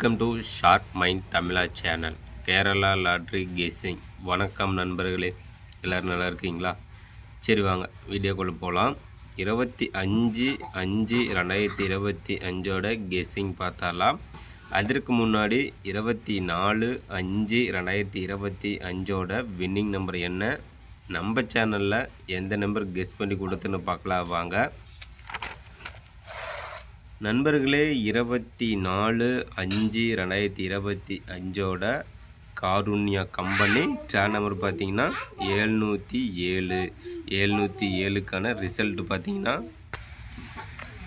Welcome to short mind Tamizha channel. Kerala lottery guessing. வணக்கம் நண்பர்களே, எல்லோரும் நல்லா இருக்கீங்களா? சரி வாங்க வீடியோக்குள்ளே போகலாம். 25/5/2025 கெஸ்ஸிங் பார்த்தாலாம். அதற்கு முன்னாடி 24/5/2025 வின்னிங் நம்பர் என்ன, நம்ம சேனலில் எந்த நம்பர் கெஸ் பண்ணி கொடுத்துன்னு பார்க்கலாம் வாங்க நண்பர்களே. 24/5/2025 காருண்யா கம்பெனி சேர் நம்பர் பார்த்தீங்கன்னா 707. 707க்கான ரிசல்ட்டு பார்த்தீங்கன்னா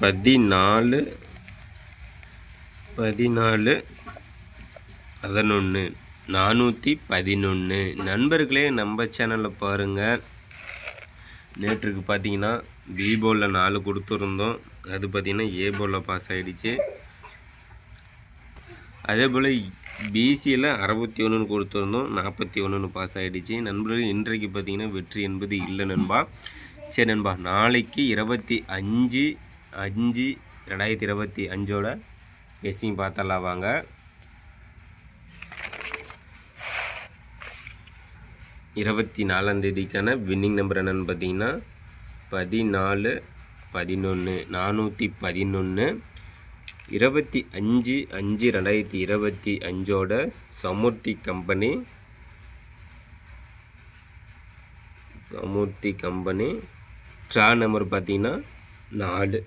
14/11/411. நண்பர்களே, நம்ம சேனலில் பாருங்கள், நேற்றுக்கு பார்த்தீங்கன்னா பி போலில் 4 கொடுத்துருந்தோம். அது பார்த்திங்கன்னா ஏ போலில் பாஸ் ஆகிடுச்சு. அதே போல் பிசியில் 61 கொடுத்துருந்தோம், 41 பாஸ் ஆகிடுச்சு. நண்பர்கள், இன்றைக்கு பார்த்திங்கன்னா வெற்றி என்பது இல்லை நண்பா. சரி நண்பா, நாளைக்கு 25/5/2025 கெஸ்ஸிங் பார்த்தலாம் வாங்க. இருபத்தி 4ஆம் தேதிக்கான வின்னிங் நம்பர் என்னென்னு பார்த்தீங்கன்னா 14/11 411. 25/5/2025 சமுர்த்தி கம்பெனி ட்ரா நம்பர் பார்த்தீங்கன்னா 4.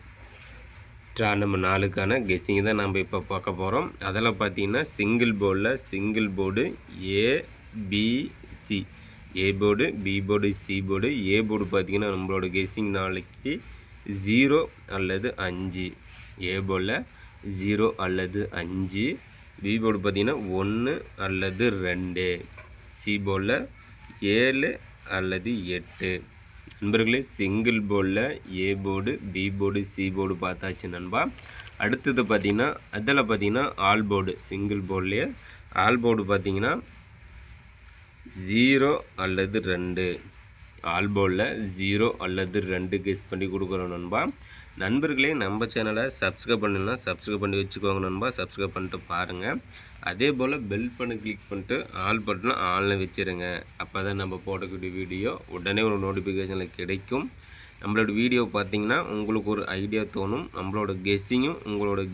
ட்ரா நம்பர் 4க்கான கெஸ்ஸிங் தான் நம்ம இப்போ பார்க்க போகிறோம். அதில் பார்த்தீங்கன்னா single board ABC, A board, B board, C board. A board பார்த்திங்கன்னா நம்மளோட கெஸ்ஸிங் நாளைக்கு 0 அல்லது 5. ஏ போர்டில் 0 அல்லது 5. பி போர்டு பார்த்திங்கன்னா 1 அல்லது 2. சி போர்டில் 7 அல்லது 8. நண்பர்களே, சிங்கிள் போர்டில் A board, B board, C board பார்த்தாச்சு நண்பா. அடுத்தது பார்த்திங்கன்னா அதில் பார்த்திங்கன்னா ஆல் போர்டு, சிங்கிள் போர்ட்லேயே ஆல் போர்டு பார்த்திங்கன்னா 0 அல்லது 2. ஆல் போர்டில் 0 அல்லது 2 கெஸ் பண்ணி கொடுக்குறோம் நண்பா. நண்பர்களே, நம்ம சேனலை சப்ஸ்கிரைப் பண்ணலாம், சப்ஸ்கிரைப் பண்ணி வச்சுக்கோங்க நண்பா. சப்ஸ்கிரைப் பண்ணிட்டு பாருங்கள். அதே போல் பெல் பண்ணி கிளிக் பண்ணிட்டு ஆல் பட்டனை ஆனில் வச்சுருங்க. அப்போ தான் நம்ம போடக்கூடிய வீடியோ உடனே ஒரு நோட்டிஃபிகேஷனில் கிடைக்கும். நம்மளோட வீடியோ பார்த்திங்கன்னா உங்களுக்கு ஒரு ஐடியா தோணும். நம்மளோட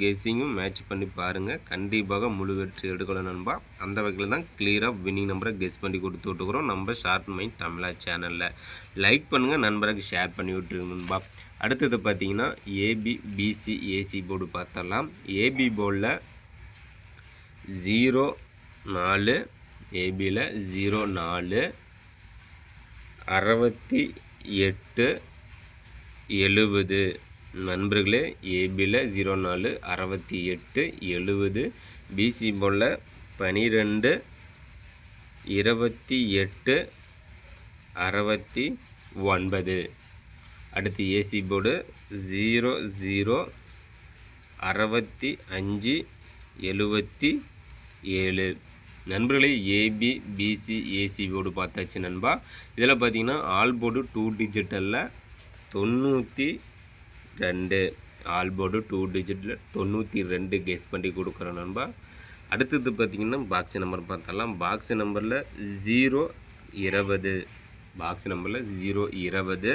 கெஸ்ஸிங்கும் மேட்ச் பண்ணி பாருங்கள். கண்டிப்பாக முழு வெற்றி எடுக்கலாம் நண்பா. அந்த வகையில் தான் கிளியராக வின்னிங் நம்பரை கெஸ் பண்ணி கொடுத்து விட்டுக்கிறோம் நம்ம ஷார்ட் மைண்ட் தமிழா சேனலில். லைக் பண்ணுங்கள், நண்பருக்கு ஷேர் பண்ணி விட்டுருங்க நண்பா. அடுத்தது பார்த்திங்கன்னா ஏபி, பிசி, ஏசி போர்டு பார்த்தலாம். ஏபி போர்டில் 04, ஏபியில் 04, 68, 70. நண்பர்களே, ஏபியில் 04, 68, 70. பிசி போல் 12, 28, 69. அடுத்து ஏசி போர்டு 00, 65, 77. நண்பர்களே, ஏபி, பிசி, ஏசி போர்டு பார்த்தாச்சு நண்பா. இதில் பார்த்தீங்கன்னா ஆல் போர்டு 2 டிஜிட்டலில் 92. ஆல் போர்டு 2 டிஜிட்டில் 92 கெஸ் பண்ணி கொடுக்குறோம் நண்பா. அடுத்தது பார்த்திங்கன்னா பாக்ஸ் நம்பர் பார்த்தலாம். பாக்ஸ் நம்பரில் 020. பாக்ஸ் நம்பரில் 020,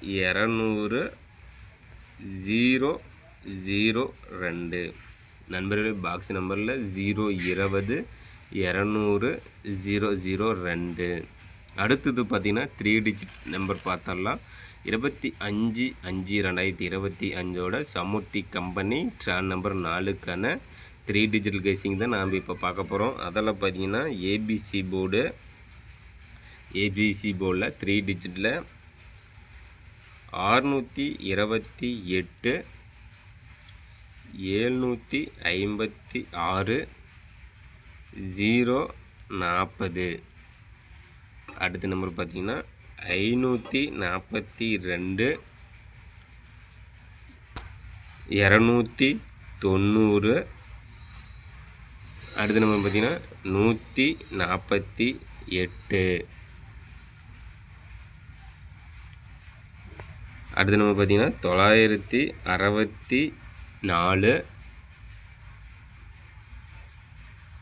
200, 002. நண்பர்களே, பாக்ஸ் நம்பரில் 020, 200, 002. அடுத்தது பார்த்திங்கன்னா 3 டிஜிட் நம்பர் பார்த்தரலாம். 25/5/2025 சமுர்த்தி கம்பெனி ட்ரான் நம்பர் 4க்கான 3 டிஜிட் கெஸ்ஸிங் தான் நாம் இப்போ பார்க்க போகிறோம். அதில் பார்த்திங்கன்னா ஏபிசி போர்டில் 3 டிஜிட்டில் 628, 756, 040. அடுத்த நம்பர் பார்த்திங்கன்னா 542, 290. அடுத்த நம்பர் பார்த்திங்கன்னா 148. அடுத்த நம்பர் பார்த்திங்கன்னா 964,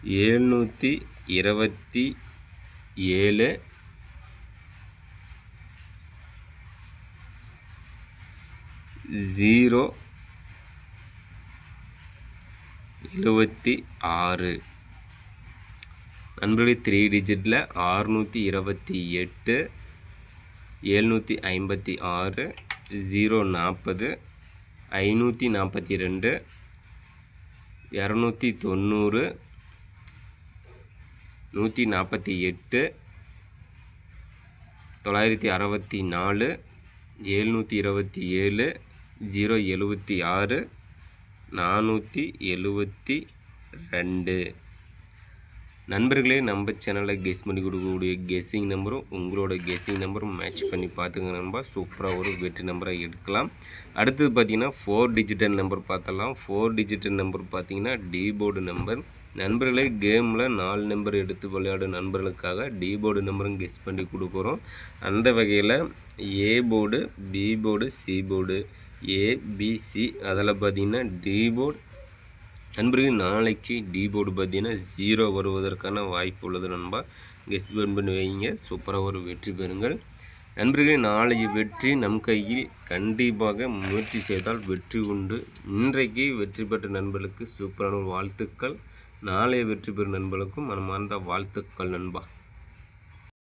727 076 நண்பர்களே 3 டிஜிட்டில் 628 756 040 542 290 148 964 727 076 472 நண்பர்களே, நம்ம சேனலில் கெஸ் பண்ணி கொடுக்கக்கூடிய கெஸ்ஸிங் நம்பரும் உங்களோட கெஸ்ஸிங் நம்பரும் மேட்ச் பண்ணி பார்த்துங்க நண்பா. சூப்பராக ஒரு வெற்றி நம்பராக எடுக்கலாம். அடுத்தது பார்த்தீங்கன்னா 4 டிஜிட்டல் நம்பர் பார்த்தலாம். 4 டிஜிட்டல் நம்பர் பார்த்தீங்கன்னா டி போர்டு நம்பர். நண்பர்களே, கேமில் 4 நம்பர் எடுத்து விளையாடும் நண்பர்களுக்காக டி போர்டு நம்பரும் கெஸ் பண்ணி கொடுக்குறோம். அந்த வகையில் A board, B board, C board, ABC அதில் பார்த்தீங்கன்னா டி போர்டு. நண்பர்கள், நாளைக்கு டி போர்டு பார்த்தீங்கன்னா 0 வருவதற்கான வாய்ப்பு உள்ளது நண்பா. கெஸ் பண்ணி வைங்க. சூப்பராக ஒரு வெற்றி பெறுங்கள் நண்பர்களே. நாளைக்கு வெற்றி நம் கையில். கண்டிப்பாக முயற்சி செய்தால் வெற்றி உண்டு. இன்றைக்கு வெற்றி பெற்ற நண்பர்களுக்கு சூப்பரான வாழ்த்துக்கள். நாளைய வெற்றி பெறும் நண்பர்களுக்கும் மனமார்ந்த வாழ்த்துக்கள் நண்பா.